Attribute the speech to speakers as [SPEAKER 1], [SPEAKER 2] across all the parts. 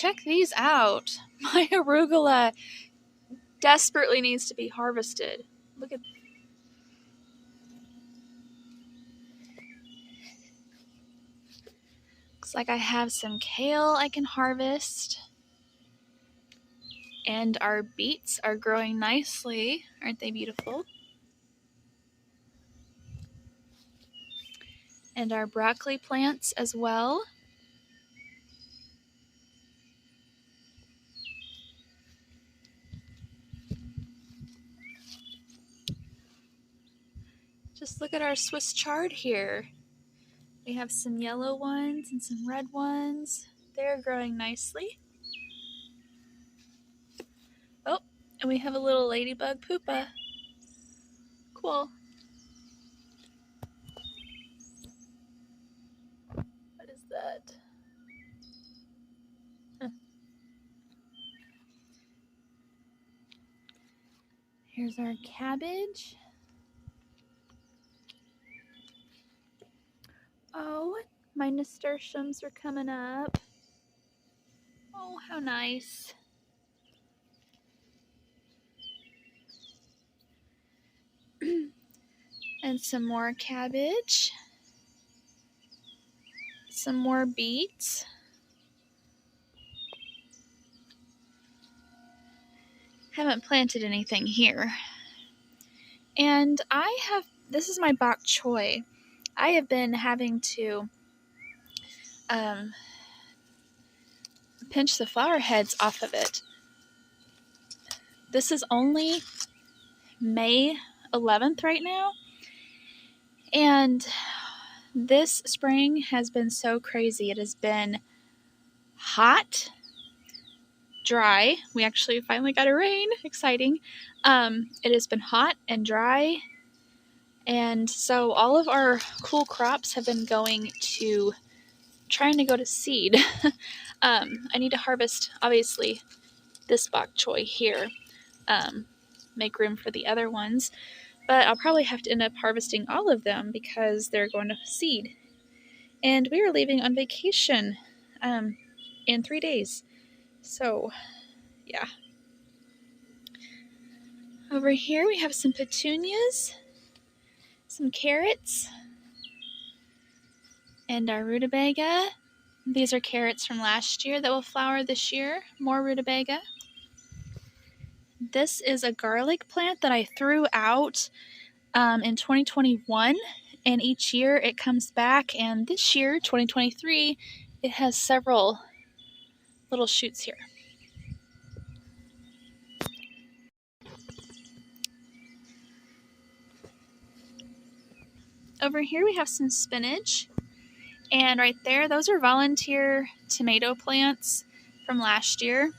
[SPEAKER 1] check these out. My arugula desperately needs to be harvested. Look at looks like I have some kale I can harvest. And our beets are growing nicely. Aren't they beautiful? And our broccoli plants as well. Just look at our Swiss chard here. We have some yellow ones and some red ones. They're growing nicely. Oh, and we have a little ladybug pupa. Cool. What is that? Huh. Here's our cabbage. Oh, my nasturtiums are coming up. Oh, how nice. And some more cabbage. Some more beets. Haven't planted anything here. And this is my bok choy. I have been having to pinch the flower heads off of it. This is only May 11th right now, and this spring has been so crazy. It has been hot, dry. We actually finally got a rain. Exciting. It has been hot and dry, and so all of our cool crops have been trying to go to seed. I need to harvest, obviously, this bok choy here. Make room for the other ones, but I'll probably have to end up harvesting all of them because they're going to seed. And we are leaving on vacation in 3 days. So, yeah. Over here we have some petunias, some carrots, and our rutabaga. These are carrots from last year that will flower this year. More rutabaga. This is a garlic plant that I threw out in 2021, and each year it comes back, and this year, 2023, it has several little shoots here. Over here we have some spinach, and right there, those are volunteer tomato plants from last year.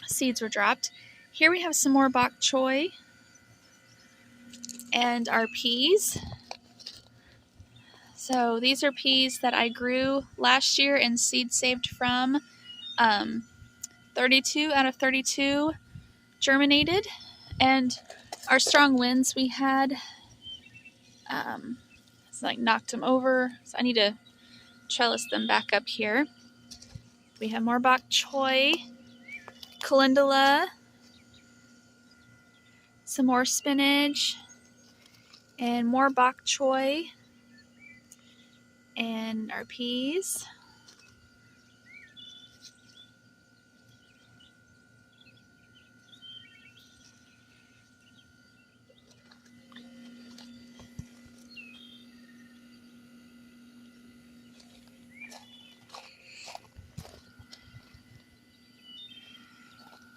[SPEAKER 1] Seeds were dropped. Here we have some more bok choy and our peas. So these are peas that I grew last year and seed saved from. 32 out of 32 germinated, and our strong winds we had it's like knocked them over, so I need to trellis them back up here. We have more bok choy, calendula, some more spinach, and more bok choy, and our peas.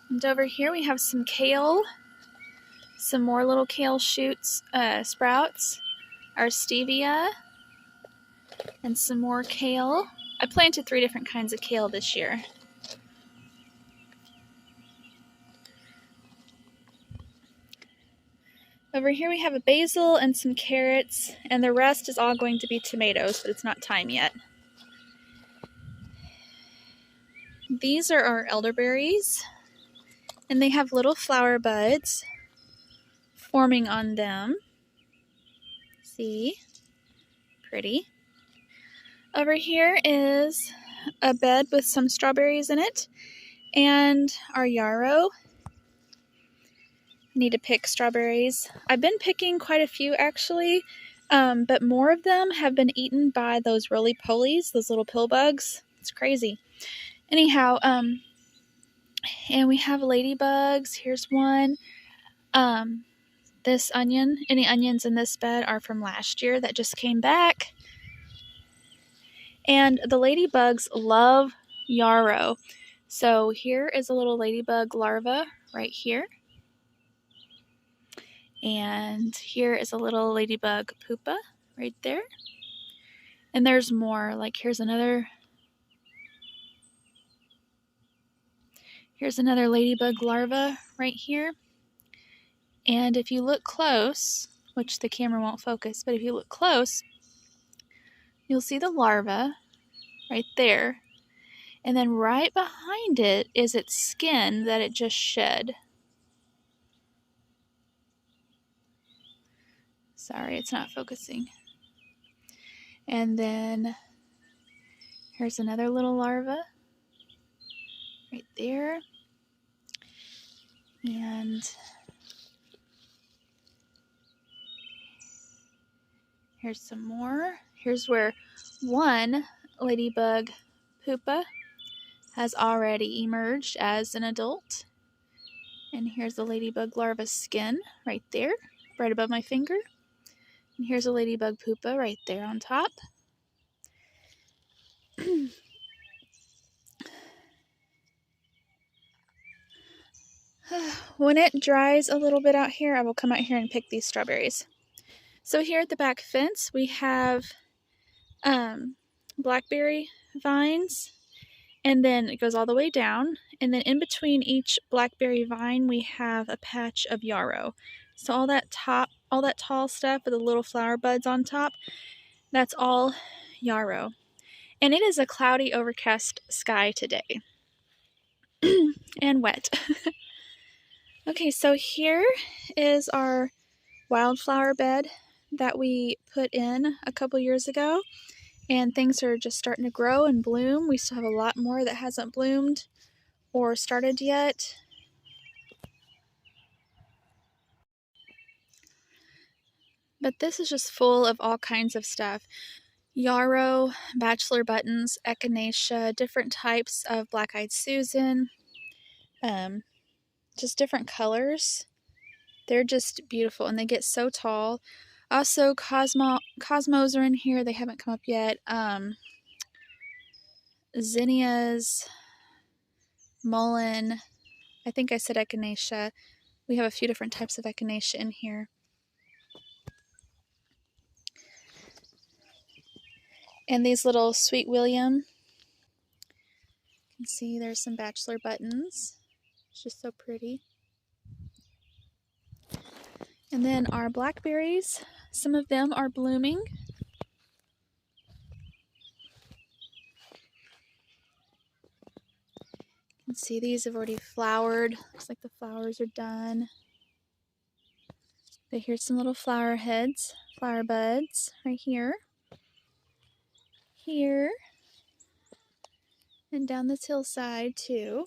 [SPEAKER 1] And over here we have some kale, some more little kale shoots, sprouts, our stevia, and some more kale. I planted 3 different kinds of kale this year. Over here we have a basil and some carrots, and the rest is all going to be tomatoes, but it's not time yet. These are our elderberries, and they have little flower buds forming on them. See? Pretty. Over here is a bed with some strawberries in it, and our yarrow. Need to pick strawberries. I've been picking quite a few actually, but more of them have been eaten by those roly-polies, those little pill bugs. It's crazy. Anyhow, and we have ladybugs. Here's one. This onion, any onions in this bed are from last year that just came back. And the ladybugs love yarrow. So here is a little ladybug larva right here. And here is a little ladybug pupa right there. And there's more. Like here's another ladybug larva right here. And if you look close, which the camera won't focus, but if you look close, you'll see the larva right there. And then right behind it is its skin that it just shed. Sorry, it's not focusing. And then here's another little larva right there. And here's some more. Here's where one ladybug pupa has already emerged as an adult. And here's the ladybug larva skin right there, right above my finger. And here's a ladybug pupa right there on top. When it dries a little bit out here, I will come out here and pick these strawberries. So here at the back fence, we have blackberry vines, and then it goes all the way down. And then in between each blackberry vine, we have a patch of yarrow. So all that tall stuff with the little flower buds on top, that's all yarrow. And it is a cloudy, overcast sky today. And wet. Okay, so here is our wildflower bed that we put in a couple years ago. And things are just starting to grow and bloom. We still have a lot more that hasn't bloomed or started yet. But this is just full of all kinds of stuff. Yarrow, bachelor buttons, echinacea, different types of black-eyed Susan, just different colors. They're just beautiful, and they get so tall. Also, cosmos are in here. They haven't come up yet. Zinnias, mullein. I think I said echinacea. We have a few different types of echinacea in here. And these little Sweet William. You can see there's some bachelor buttons. It's just so pretty. And then our blackberries, some of them are blooming. You can see these have already flowered. Looks like the flowers are done. But here's some little flower heads, flower buds right here. Here. And down this hillside too.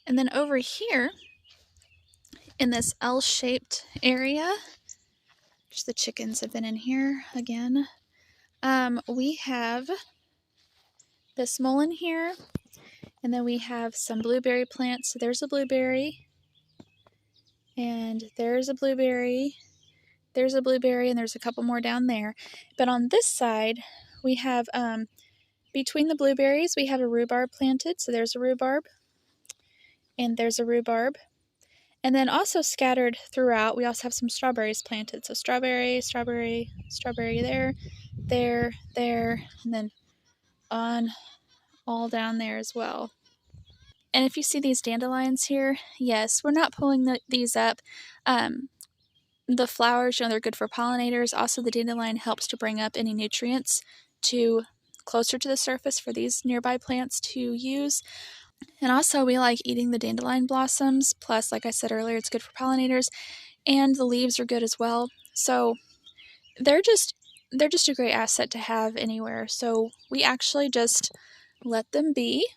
[SPEAKER 1] And then over here, in this L-shaped area, which the chickens have been in here again, we have this mullein here, and then we have some blueberry plants. So there's a blueberry, and there's a blueberry, there's a blueberry, and there's a couple more down there. But on this side, we have, between the blueberries, we have a rhubarb planted. So there's a rhubarb. And there's a rhubarb. And then also scattered throughout, we also have some strawberries planted. So strawberry, strawberry, strawberry there, there, there, and then on all down there as well. And if you see these dandelions here, yes, we're not pulling these up. The flowers, they're good for pollinators. Also, the dandelion helps to bring up any nutrients to closer to the surface for these nearby plants to use. And also, we like eating the dandelion blossoms. Plus, like I said earlier, it's good for pollinators. and the leaves are good as well. So they're just a great asset to have anywhere. So we actually just let them be.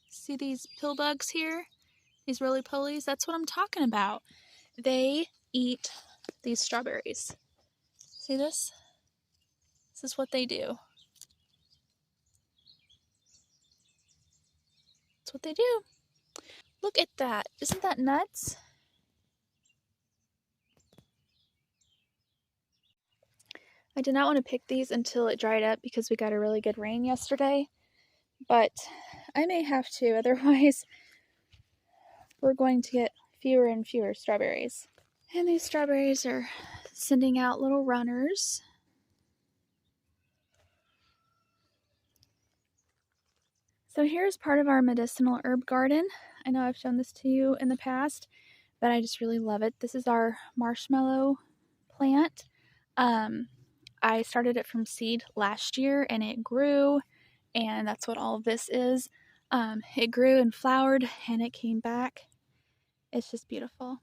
[SPEAKER 1] See these pill bugs here? These roly-polies? That's what I'm talking about. They eat these strawberries. See this? This is what they do. That's what they do. Look at that. Isn't that nuts? I did not want to pick these until it dried up because we got a really good rain yesterday. But I may have to, otherwise we're going to get fewer and fewer strawberries. And these strawberries are sending out little runners. So here's part of our medicinal herb garden. I know I've shown this to you in the past, but I just really love it. This is our marshmallow plant. I started it from seed last year and it grew, and that's what all of this is. It grew and flowered and it came back. It's just beautiful.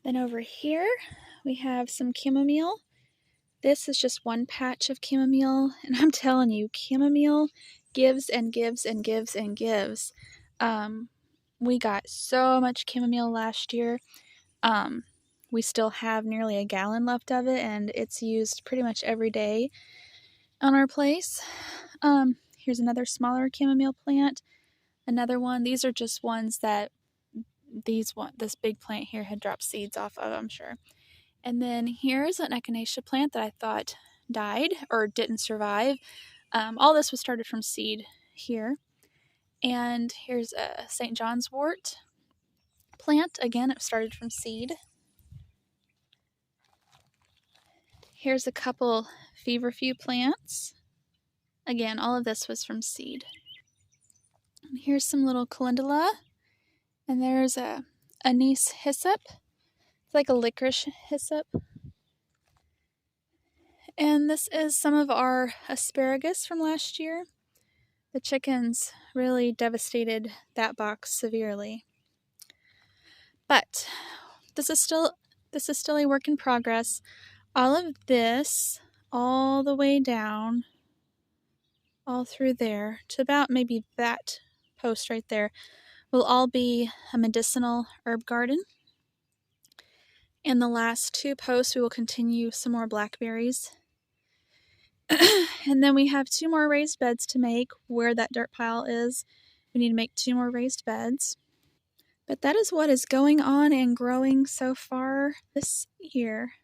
[SPEAKER 1] Then over here we have some chamomile. This is just one patch of chamomile, and I'm telling you, chamomile gives and gives and gives and gives. We got so much chamomile last year. We still have nearly a gallon left of it, and it's used pretty much every day on our place. Here's another smaller chamomile plant. Another one. These are just ones that this big plant here had dropped seeds off of, I'm sure. And then here's an echinacea plant that I thought died or didn't survive. All this was started from seed here. And here's a St. John's wort plant. Again, it started from seed. Here's a couple feverfew plants. Again, all of this was from seed. And here's some little calendula. And there's a anise hyssop. It's like a licorice hyssop. And this is some of our asparagus from last year. The chickens really devastated that box severely. But this is still a work in progress. All of this, all the way down, all through there, to about maybe that post right there, will all be a medicinal herb garden. In the last two posts, we will continue some more blackberries. And then we have 2 more raised beds to make where that dirt pile is. We need to make 2 more raised beds. But that is what is going on and growing so far this year.